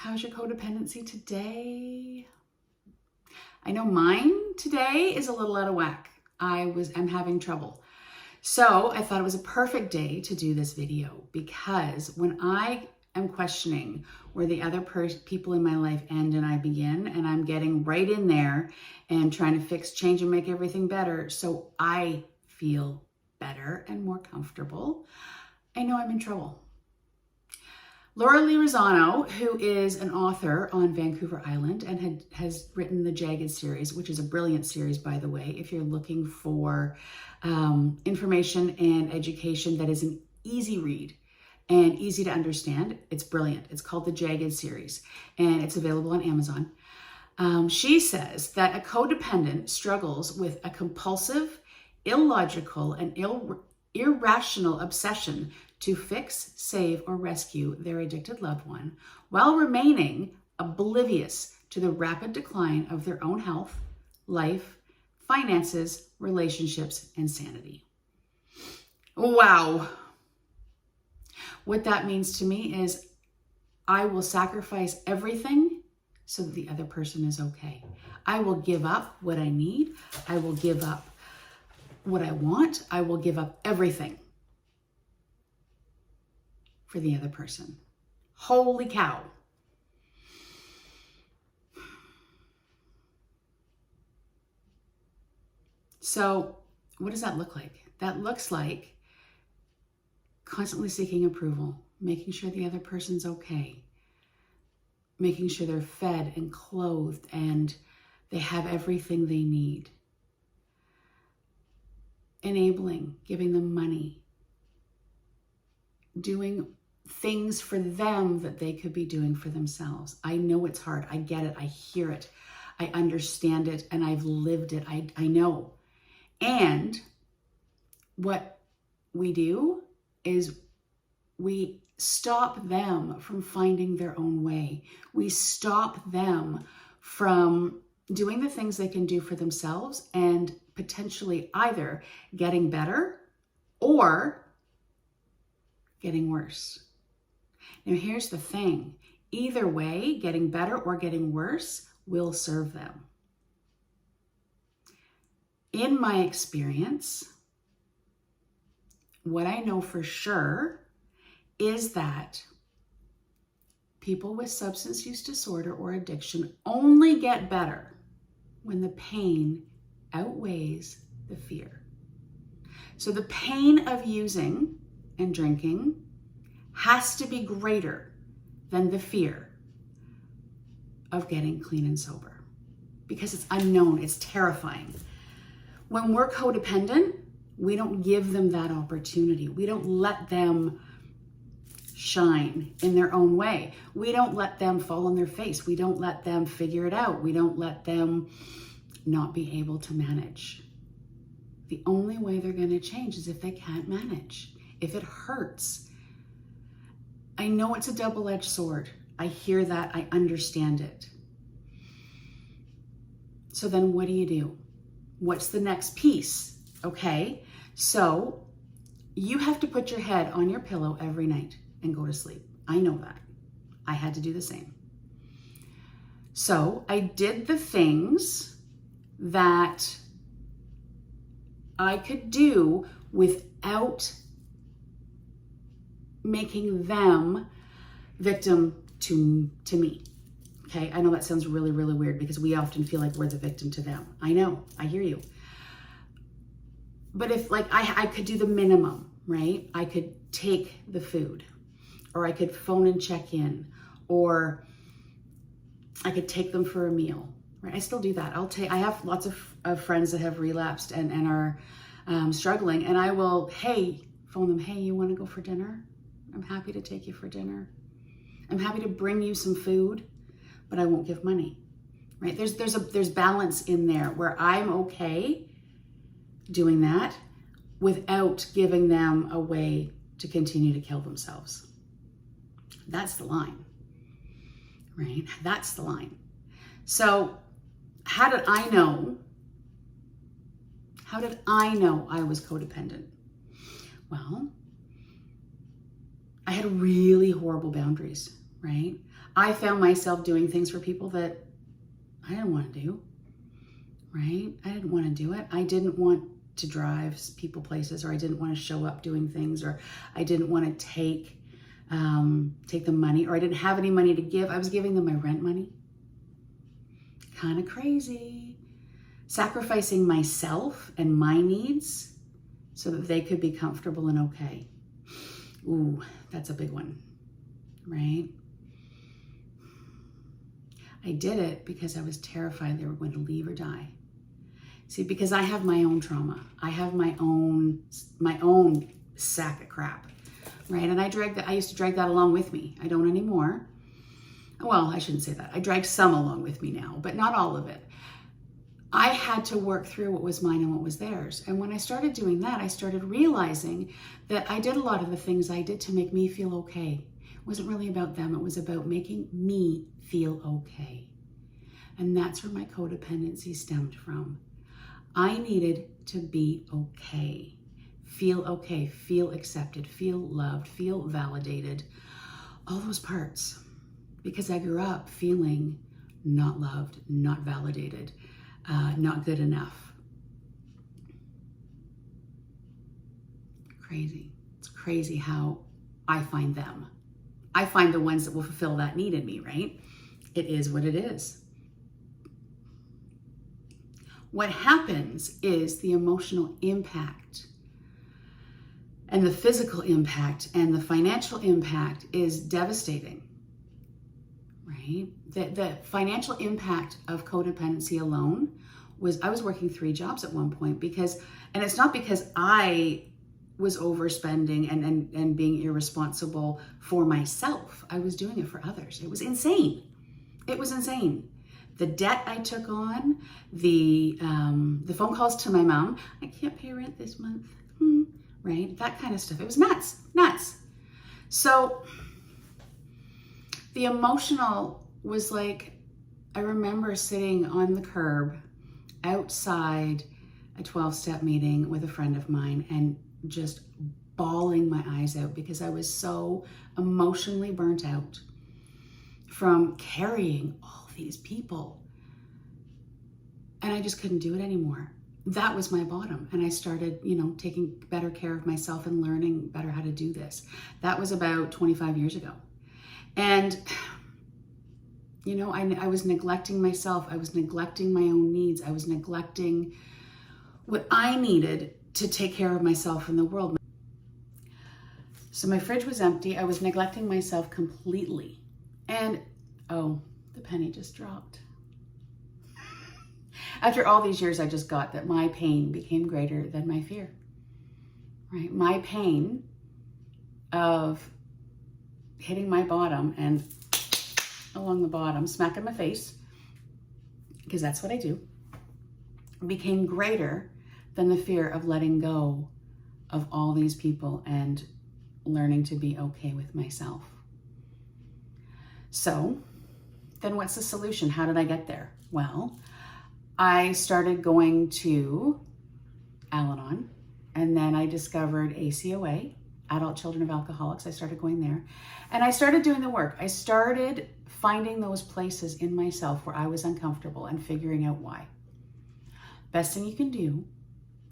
How's your codependency today? I know mine today is a little out of whack. I'm having trouble. So I thought it was a perfect day to do this video, because when I am questioning where the other people in my life end and I begin, and I'm getting right in there and trying to fix, change, and make everything better so I feel better and more comfortable, I know I'm in trouble. Laura Lee Rosano, who is an author on Vancouver Island and has written the Jagged series, which is a brilliant series, by the way, if you're looking for information and education that is an easy read and easy to understand. It's brilliant. It's called the Jagged series, and it's available on Amazon. She says that a codependent struggles with a compulsive, illogical, and irrational obsession to fix, save, or rescue their addicted loved one while remaining oblivious to the rapid decline of their own health, life, finances, relationships, and sanity. Wow. What that means to me is I will sacrifice everything so that the other person is okay. I will give up what I need. I will give up what I want. I will give up everything for the other person. Holy cow. So what does that look like? That looks like constantly seeking approval, making sure the other person's okay, making sure they're fed and clothed and they have everything they need, enabling, giving them money, doing things for them that they could be doing for themselves. I know it's hard. I get it. I hear it. I understand it. And I've lived it. I know. And what we do is we stop them from finding their own way. We stop them from doing the things they can do for themselves and potentially either getting better or getting worse. Now, here's the thing. Either way, getting better or getting worse will serve them. In my experience, what I know for sure is that people with substance use disorder or addiction only get better when the pain outweighs the fear. So the pain of using and drinking has to be greater than the fear of getting clean and sober, because it's unknown, it's terrifying. When we're codependent, we don't give them that opportunity. We don't let them shine in their own way. We don't let them fall on their face. We don't let them figure it out. We don't let them not be able to manage. The only way they're going to change is if they can't manage, if it hurts. I know it's a double-edged sword. I hear that. I understand it. So then what do? What's the next piece? Okay, so you have to put your head on your pillow every night and go to sleep. I know that. I had to do the same. So I did the things that I could do without making them victim to me. Okay, I know that sounds really, really weird because we often feel like we're the victim to them. I know, I hear you. But if I could do the minimum, right? I could take the food, or I could phone and check in, or I could take them for a meal, right? I still do that. I have lots of friends that have relapsed and are struggling, and I will, phone them, hey, you want to go for dinner? I'm happy to take you for dinner. I'm happy to bring you some food, but I won't give money, right? There's balance in there where I'm okay doing that without giving them a way to continue to kill themselves. That's the line, right? That's the line. So how did I know I was codependent? Well, I had really horrible boundaries, right? I found myself doing things for people that I didn't want to do, right? I didn't want to do it. I didn't want to drive people places, or I didn't want to show up doing things, or I didn't want to take the money, or I didn't have any money to give. I was giving them my rent money. Kind of crazy. Sacrificing myself and my needs so that they could be comfortable and okay. Ooh, that's a big one, right? I did it because I was terrified they were going to leave or die. See, because I have my own trauma. I have my own sack of crap, right? And I used to drag that along with me. I don't anymore. Well, I shouldn't say that. I drag some along with me now, but not all of it. I had to work through what was mine and what was theirs. And when I started doing that, I started realizing that I did a lot of the things I did to make me feel okay. It wasn't really about them. It was about making me feel okay. And that's where my codependency stemmed from. I needed to be okay, feel accepted, feel loved, feel validated, all those parts. Because I grew up feeling not loved, not validated, not good enough. Crazy. It's crazy how I find them. I find the ones that will fulfill that need in me, right? It is what it is. What happens is the emotional impact and the physical impact and the financial impact is devastating, right? The financial impact of codependency alone was, I was working 3 jobs at one point and it's not because I was overspending and being irresponsible for myself. I was doing it for others. It was insane. It was insane. The debt I took on, the phone calls to my mom, I can't pay rent this month, right? That kind of stuff. It was nuts. So the emotional was like, I remember sitting on the curb outside a 12-step meeting with a friend of mine and just bawling my eyes out because I was so emotionally burnt out from carrying all these people. And I just couldn't do it anymore. That was my bottom. And I started, taking better care of myself and learning better how to do this. That was about 25 years ago. And, I was neglecting myself. I was neglecting my own needs. I was neglecting what I needed to take care of myself in the world. So my fridge was empty. I was neglecting myself completely. And, oh, the penny just dropped. After all these years, I just got that my pain became greater than my fear, right? My pain of hitting my bottom and along the bottom, smacking my face, because that's what I do, became greater than the fear of letting go of all these people and learning to be okay with myself. So then what's the solution? How did I get there? Well, I started going to Al-Anon, and then I discovered ACOA, Adult Children of Alcoholics. I started going there, and I started doing the work. I started finding those places in myself where I was uncomfortable and figuring out why. Best thing you can do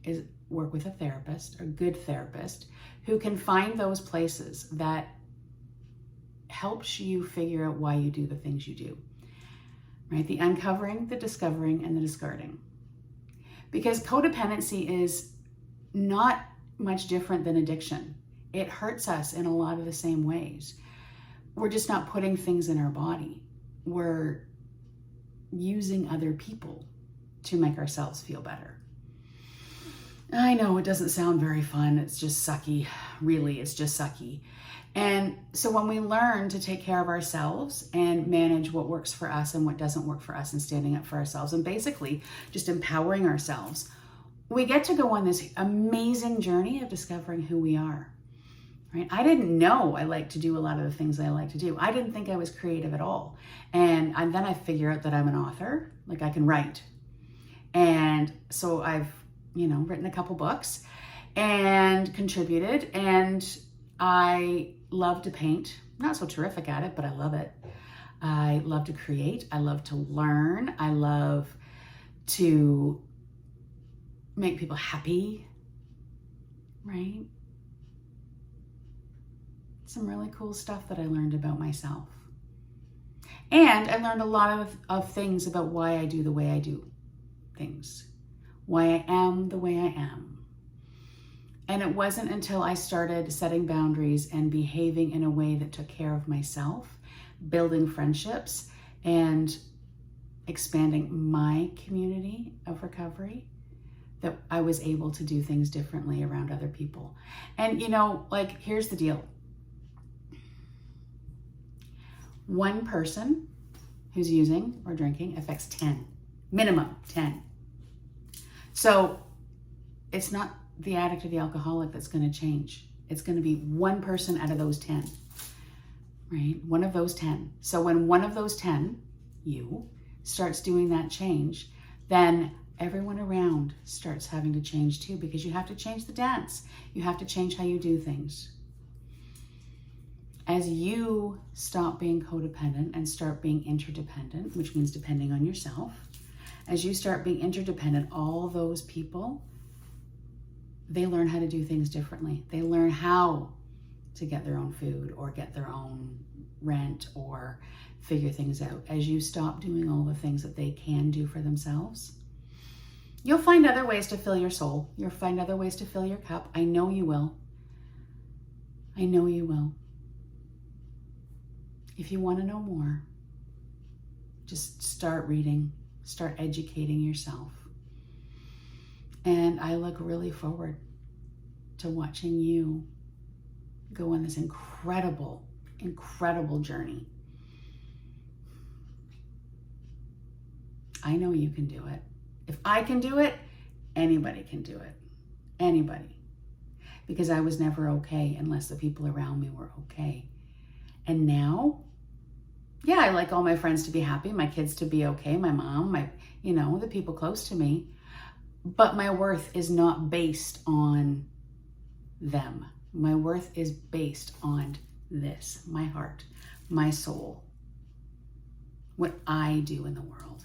is work with a therapist, a good therapist, who can find those places that helps you figure out why you do the things you do. Right? The uncovering, the discovering, and the discarding. Because codependency is not much different than addiction. It hurts us in a lot of the same ways. We're just not putting things in our body. We're using other people to make ourselves feel better. I know it doesn't sound very fun. It's just sucky. Really, it's just sucky. And so when we learn to take care of ourselves and manage what works for us and what doesn't work for us and standing up for ourselves and basically just empowering ourselves, we get to go on this amazing journey of discovering who we are, right? I didn't know I like to do a lot of the things I like to do. I didn't think I was creative at all. And then I figure out that I'm an author, like I can write. And so I've, written a couple books and contributed, and I love to paint. not so terrific at it, but I love it. I love to create. I love to learn. I love to make people happy, right? Some really cool stuff that I learned about myself. And I learned a lot of things about why I do the way I do things, why I am the way I am. And it wasn't until I started setting boundaries and behaving in a way that took care of myself, building friendships, and expanding my community of recovery, that I was able to do things differently around other people. And like, here's the deal. One person who's using or drinking affects 10, minimum 10. So it's not the addict or the alcoholic that's going to change. It's going to be one person out of those 10, right? One of those 10. So when one of those 10, you, starts doing that change, then everyone around starts having to change too, because you have to change the dance. You have to change how you do things. As you stop being codependent and start being interdependent, which means depending on yourself, as you start being interdependent, all those people, they learn how to do things differently. They learn how to get their own food or get their own rent or figure things out. As you stop doing all the things that they can do for themselves, you'll find other ways to fill your soul. You'll find other ways to fill your cup. I know you will. I know you will. If you want to know more, just start reading, start educating yourself. And I look really forward to watching you go on this incredible, incredible journey. I know you can do it. If I can do it, anybody can do it. Anybody. Because I was never okay unless the people around me were okay. And now, yeah, I like all my friends to be happy, my kids to be okay, my mom, the people close to me. But my worth is not based on them. My worth is based on this, my heart, my soul, what I do in the world.